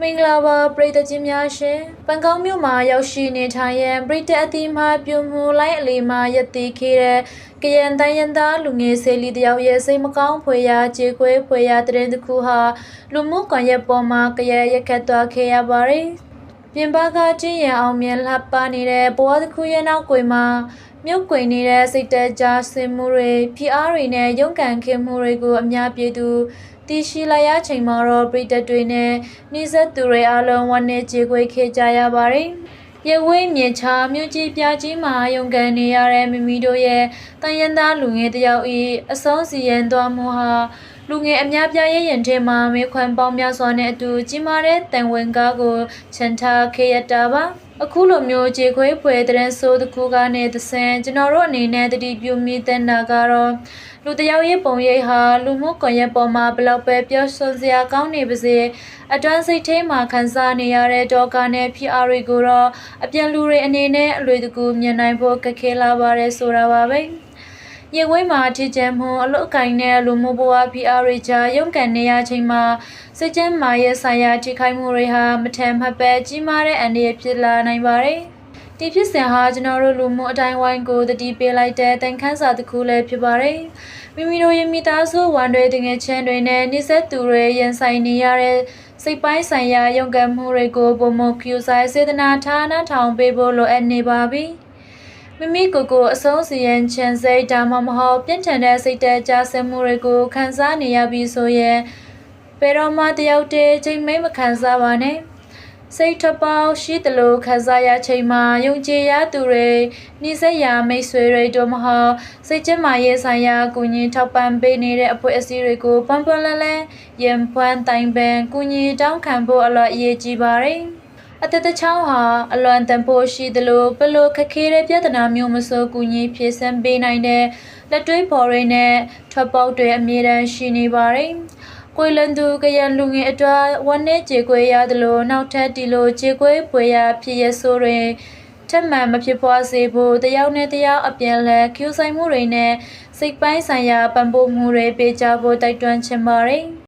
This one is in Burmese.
မင်္ဂလာပါပရိသတ်ကြီးများရှင်ပန်ကောင်းမြို့မှာရောက်ရှိနေထိုင်ရန်ပရိသတ်အသီးမှပြုံမှုလိုက်အလီမှာရည်တည်ခဲ့တဲ့ကရန်တိုင်းရင်းသားလူငယ်ဆေးလီတယောက်ရဲ့စိတ်မကောင်းဖွယ်ရာကြေကွဲဖွယ်ရာတရင်တစ်ခုဟာလူမှုကွန်ရက်ပေါ်မှာကြရရက်ခတ်သွားခဲ့ရပါတယ်ပြင်ပကကြည့်ရန်အောင်မြင်လှပနေတဲ့ဘဝတစ်ခုရဲ့နောက်ကွယ်မှာမြုပ်ကွယ်နေတဲ့စိတ်တကြဆင်မှုတွေဖိအားတွေနဲ့ရုန်းကန်ခင်မှုတွေကိုအများပြည်သူတည်ရှိလာရချိန်မှာတော့ပြည်သက်တွေနဲ့နှိစက်သူတွေအလုံးဝနဲ့ကြေကွဲခဲ့ကြရပါတယ်။ရဝေးမြေချာမြို့ကြီးပြကြီးမှာရုန်းကန်နေရတဲ့မိမိတို့ရဲ့တိုင်းရင်းသားလူငယ်တယောက်၏အဆုံးစီရင်သွားမှုဟာလူငယ်အများပြားရဲ့ရင်ထဲမှာမေခွန်ပေါင်းများစွာနဲ့အတူကြီးမားတဲ့တန်ဝင်ကားကိုချန်ထားခဲ့ရတာပါအခုလိုမျိုးကြေခွေးဖွယ်တဲ့ဆိုတစ်ခုကနေသစင်ကျွန်တော်တို့အနေနဲ့တတိပြုမိတဲ့နာကတော့လူတယောက်ရဲ့ပုံရိပ်ဟာလူမှုကွန်ရက်ပေါ်မှာဘလောက်ပဲပြောဆိုစရာကောင်းနေပါစေအတွန်းစိတ်ထဲမှာခံစားနေရတဲ့ဒေါကနဲ့ဖိအားတွေကိုတော့အပြန်လူတွေအနေနဲ့အလွယ်တကူမြင်နိုင်ဖို့ခက်ခဲလာပါတယ်ဆိုတာပါပဲရေဝဲမှာထီကျန်မှုအလုတ်ကိုင်းနဲ့လူမှုဘဝဖိအားတွေကြားရုန်းကန်နေရချိန်မှာစိတ်ကျန်းမာရေးဆိုင်ရာထိခိုက်မှုတွေဟာမထင်မှတ်ပဲကြီးမားတဲ့အန္တရာယ်ဖြစ်လာနိုင်ပါတယ်။ဒီဖြစ်စဉ်ဟာကျွန်တော်တို့လူမှုအတိုင်းဝိုင်းကိုတတိပေးလိုက်တဲ့တန်ခမ်းစာတစ်ခုလည်းဖြစ်ပါတယ်။မိမိတို့ရဲ့မိသားစုဝန်တွေတငယ်ချင်းတွေနဲ့နှိစက်သူတွေရင်ဆိုင်နေရတဲ့စိတ်ပိုင်းဆိုင်ရာရုန်းကန်မှုတွေကိုပုံမကျူဆိုင်စေတနာထားနှထောင်ပေးဖို့လိုအပ်နေပါပြီ။မိမိကိုအဆုံးစီရင်ချင်စိတ်ဒါမှမဟုတ်ပြင်းထန်တဲ့စိတ်တကြဆမှုတွေကိုခံစားနေရပြီးဆိုရင်ဘယ်တော့မှတယောက်တည်းချိန်မိတ်မခံစားပါနဲ့စိတ်ထပေါက်ရှိသလိုခံစားရချိန်မှာယုံကြည်ရသူတွေနှိစက်ရမိတ်ဆွေတွေတို့မဟုတ်စိတ်ကျန်းမာရေးဆိုင်ရာကူညီထောက်ပံ့ပေးနေတဲ့အဖွဲ့အစည်းတွေကိုပွန်ပွန်လန်းလန်းရင်ဖွမ်းတိုင်ပန်ကူညီတောင်းခံဖို့အလွန်အရေးကြီးပါတယ်အတတချောင်းဟာအလွန်တန်ဖိုးရှိသလိုဘလို့ခက်ခဲတဲ့ပြဿနာမျိုးမဆိုကူညီဖြေရှင်းပေးနိုင်တဲ့လက်တွေ့ဖော်ရင်းနဲ့ထွက်ပေါက်တွေအမြဲတမ်းရှိနေပါတယ်။ကိုယ်လန်သူကရန်လူငယ်အတွက်ဝမ်းနဲ့ကြေကွဲရသလိုနောက်ထပ်ဒီလိုကြေကွဲပွေရဖြစ်ရဆိုတွင်ထက်မှန်မဖြစ်ပွားစေဖို့တယောက်နဲ့တယောက်အပြန်လှန်ကျူဆိုင်မှုတွေနဲ့စိတ်ပိုင်းဆိုင်ရာပံ့ပိုးမှုတွေပေးကြဖို့တိုက်တွန်းချင်ပါတယ်။